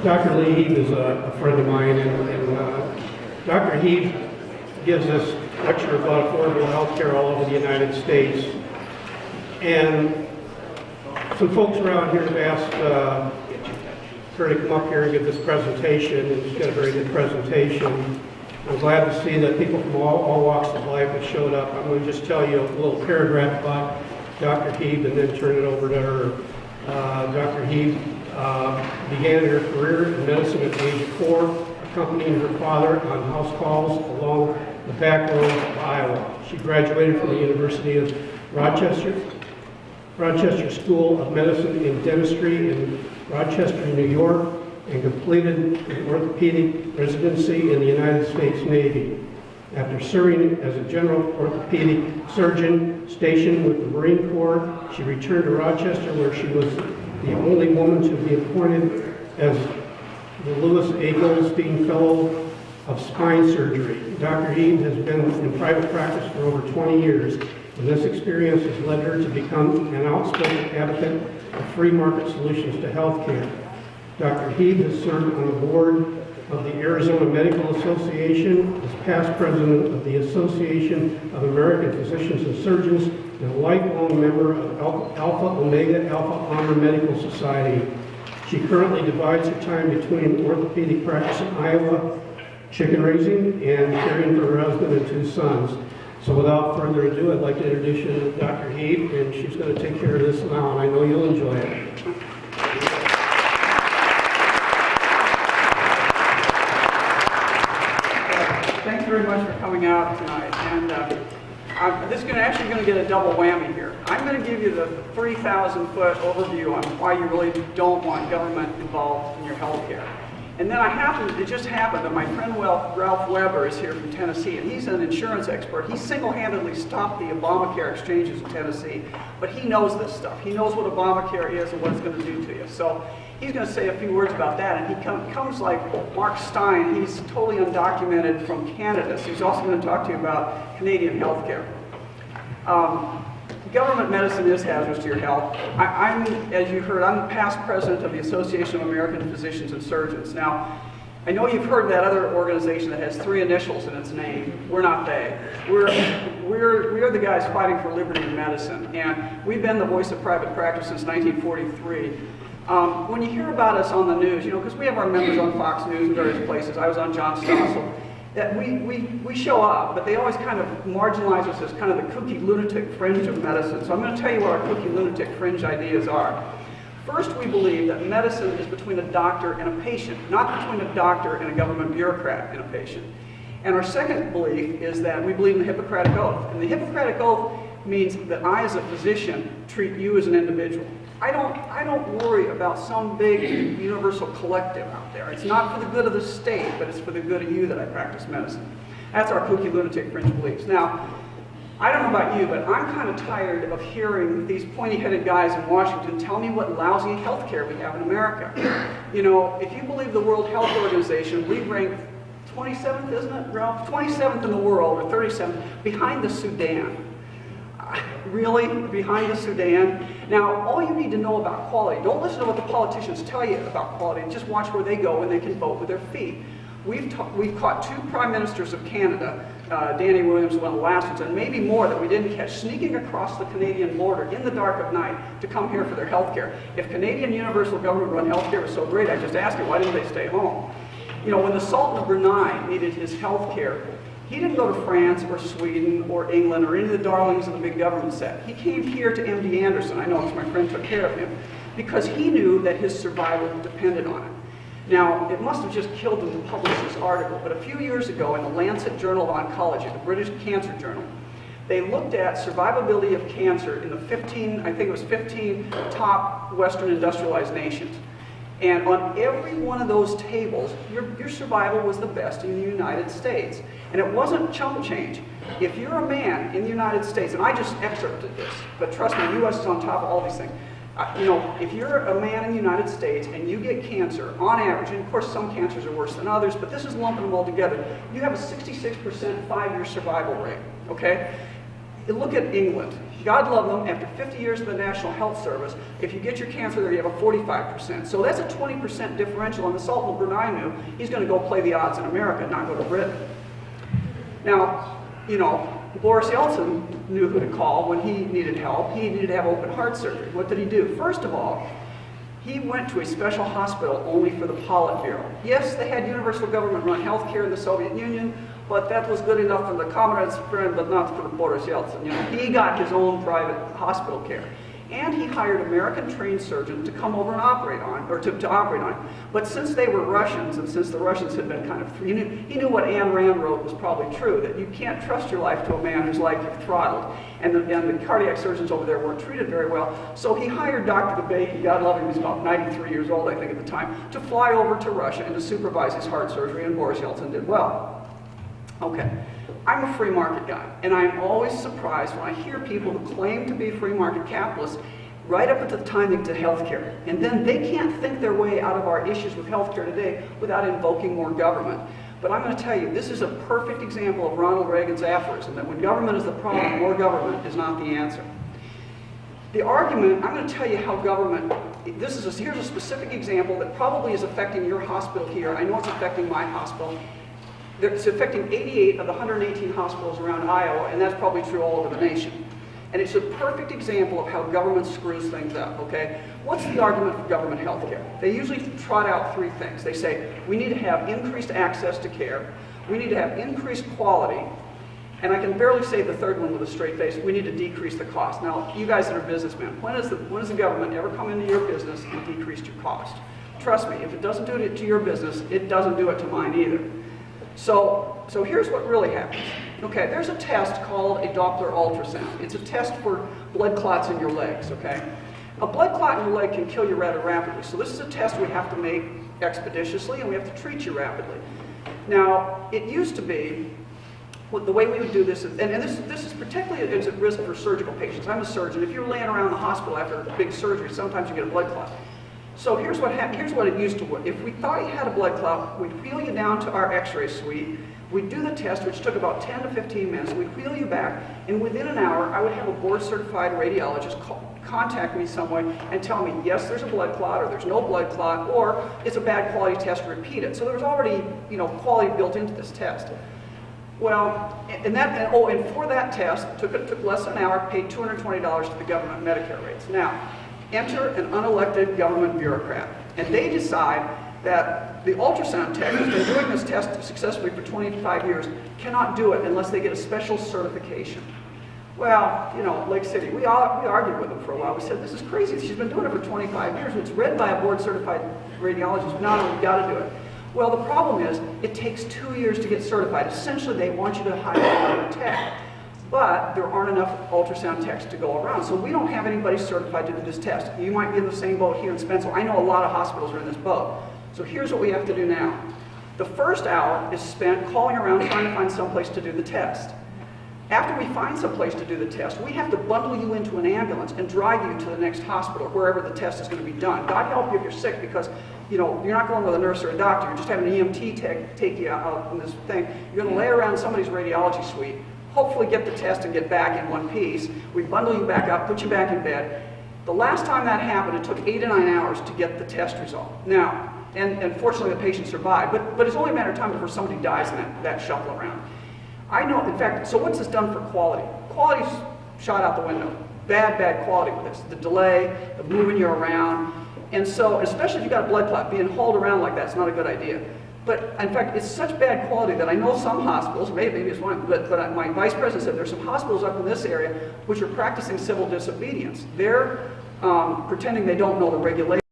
Dr. Lee Hieb is a friend of mine, and Dr. Hieb gives this lecture about affordable health care all over the United States. And some folks around here have asked her to come up here and give this presentation, and she's got a very good presentation. I'm glad to see that people from all walks of life have showed up. I'm going to just tell you a little paragraph about Dr. Hieb and then turn it over to her. Dr. Hieb began her career in medicine at the age of 4, accompanying her father on house calls along the back roads of Iowa. She graduated from the University of Rochester School of Medicine and Dentistry in Rochester, New York, and completed an orthopedic residency in the United States Navy. After serving as a general orthopedic surgeon stationed with the Marine Corps, she returned to Rochester, where she was the only woman to be appointed as the Louis A. Goldstein Fellow of Spine Surgery. Dr. Hieb has been in private practice for over 20 years, and this experience has led her to become an outspoken advocate of free market solutions to health care. Dr. Hieb has served on the board of the Arizona Medical Association, as past president of the Association of American Physicians and Surgeons, and a lifelong member of Alpha Omega Alpha Honor Medical Society. She currently divides her time between orthopedic practice in Iowa, chicken raising, and caring for her husband and 2 sons. So without further ado, I'd like to introduce you to Dr. Hieb, and she's going to take care of this now, and I know you'll enjoy it. Thanks very much for coming out tonight. And this is actually going to get a double whammy here. I'm going to give you the 30,000-foot overview on why you really don't want government involved in your health care. And then it just happened that my friend Ralph Weber is here from Tennessee, and he's an insurance expert. He single-handedly stopped the Obamacare exchanges in Tennessee, but he knows this stuff. He knows what Obamacare is and what it's going to do to you. So he's going to say a few words about that, and he comes like Mark Stein. He's totally undocumented from Canada, so he's also going to talk to you about Canadian health care. Government medicine is hazardous to your health. As you heard, I'm the past president of the Association of American Physicians and Surgeons. Now, I know you've heard of that other organization that has 3 initials in its name. We're not they. We are the guys fighting for liberty in medicine, and we've been the voice of private practice since 1943. When you hear about us on the news, because we have our members on Fox News and various places. I was on John Stossel. That we show up, but they always kind of marginalize us as kind of the kooky lunatic fringe of medicine. So I'm going to tell you what our kooky lunatic fringe ideas are. First, we believe that medicine is between a doctor and a patient, not between a doctor and a government bureaucrat and a patient. And our second belief is that we believe in the Hippocratic Oath. And the Hippocratic Oath means that I, as a physician, treat you as an individual. I don't worry about some big universal collective out there. It's not for the good of the state, but it's for the good of you that I practice medicine. That's our kooky lunatic fringe beliefs. Now, I don't know about you, but I'm kind of tired of hearing these pointy-headed guys in Washington tell me what lousy health care we have in America. If you believe the World Health Organization, we rank 27th, isn't it, Ralph? 27th in the world, or 37th, behind the Sudan. Really? Behind the Sudan? Now, all you need to know about quality, don't listen to what the politicians tell you about quality, just watch where they go when they can vote with their feet. We've caught 2 prime ministers of Canada, Danny Williams, one of the last ones, and maybe more that we didn't catch, sneaking across the Canadian border in the dark of night to come here for their health care. If Canadian universal government-run health care was so great, I just asked you, why didn't they stay home? When the Sultan of Brunei needed his health care, he didn't go to France or Sweden or England or any of the darlings of the big government set. He came here to MD Anderson, I know because my friend took care of him, because he knew that his survival depended on it. Now, it must have just killed him to publish this article, but a few years ago in the Lancet Journal of Oncology, the British Cancer Journal, they looked at survivability of cancer in the 15 top Western industrialized nations. And on every one of those tables, your survival was the best in the United States. And it wasn't chump change. If you're a man in the United States, and I just excerpted this, but trust me, the U.S. is on top of all these things. If you're a man in the United States and you get cancer, on average, and of course some cancers are worse than others, but this is lumping them all together, you have a 66% 5-year survival rate, okay? Look at England. God love them, after 50 years of the National Health Service, if you get your cancer there, you have a 45%. So that's a 20% differential, and the Sultan of Brunei knew he's going to go play the odds in America, not go to Britain. Now, you know, Boris Yeltsin knew who to call when he needed help. He needed to have open heart surgery. What did he do? First of all, he went to a special hospital only for the Politburo. Yes, they had universal government-run health care in the Soviet Union, but that was good enough for the comrade's friend, but not for the Boris Yeltsin. You know, he got his own private hospital care. And he hired American-trained surgeons to come over and operate on, or to operate on. But since they were Russians, and since the Russians had been kind of, he knew what Ayn Rand wrote was probably true, that you can't trust your life to a man whose life you've throttled. And the cardiac surgeons over there weren't treated very well. So he hired Dr. Debicki, God love him, he was about 93 years old, I think, at the time, to fly over to Russia and to supervise his heart surgery, and Boris Yeltsin did well. Okay. I'm a free market guy, and I'm always surprised when I hear people who claim to be free market capitalists right up at the time they get to healthcare. And then they can't think their way out of our issues with healthcare today without invoking more government. But I'm going to tell you, this is a perfect example of Ronald Reagan's aphorism, that when government is the problem, more government is not the answer. The argument, I'm going to tell you how government, here's a specific example that probably is affecting your hospital here. I know it's affecting my hospital. It's affecting 88 of the 118 hospitals around Iowa, and that's probably true all over the nation. And it's a perfect example of how government screws things up, okay? What's the argument for government health care? They usually trot out three things. They say, we need to have increased access to care, we need to have increased quality, and I can barely say the third one with a straight face, we need to decrease the cost. Now, you guys that are businessmen, when has the government ever come into your business and decreased your cost? Trust me, if it doesn't do it to your business, it doesn't do it to mine either. So here's what really happens. Okay, there's a test called a Doppler ultrasound. It's a test for blood clots in your legs, okay? A blood clot in your leg can kill you rather rapidly. So this is a test we have to make expeditiously, and we have to treat you rapidly. Now, it used to be, the way we would do this, and this is particularly is at risk for surgical patients. I'm a surgeon. If you're laying around the hospital after a big surgery, sometimes you get a blood clot. So here's what it used to work. If we thought you had a blood clot, we'd wheel you down to our x-ray suite, we'd do the test, which took about 10 to 15 minutes, we'd wheel you back, and within an hour, I would have a board-certified radiologist contact me some way and tell me, yes, there's a blood clot, or there's no blood clot, or it's a bad quality test, repeat it. So there was already, quality built into this test. Well, and for that test, it took less than an hour, paid $220 to the government Medicare rates. Now, enter an unelected government bureaucrat, and they decide that the ultrasound tech who's been doing this test successfully for 25 years cannot do it unless they get a special certification. Well, Lake City, we argued with them for a while. We said, this is crazy. She's been doing it for 25 years. It's read by a board-certified radiologist. No, we've got to do it. Well, the problem is, it takes 2 years to get certified. Essentially, they want you to hire another tech. But there aren't enough ultrasound techs to go around, so we don't have anybody certified to do this test. You might be in the same boat here in Spencer. I know a lot of hospitals are in this boat. So here's what we have to do now. The first hour is spent calling around trying to find someplace to do the test. After we find someplace to do the test, we have to bundle you into an ambulance and drive you to the next hospital, wherever the test is going to be done. God help you if you're sick, because you're not going with a nurse or a doctor. You're just having an EMT take you out in this thing. You're going to lay around somebody's radiology suite, hopefully get the test and get back in one piece. We bundle you back up, put you back in bed. The last time that happened, it took 8 to 9 hours to get the test result. Now, and fortunately the patient survived, but it's only a matter of time before somebody dies in that shuffle around. I know, in fact, so what's this done for quality? Quality's shot out the window. Bad quality with this. The delay, the moving you around. And so, especially if you've got a blood clot, being hauled around like that's not a good idea. But in fact, it's such bad quality that I know some hospitals, maybe it's one, but my vice president said there's some hospitals up in this area which are practicing civil disobedience. They're pretending they don't know the regulations.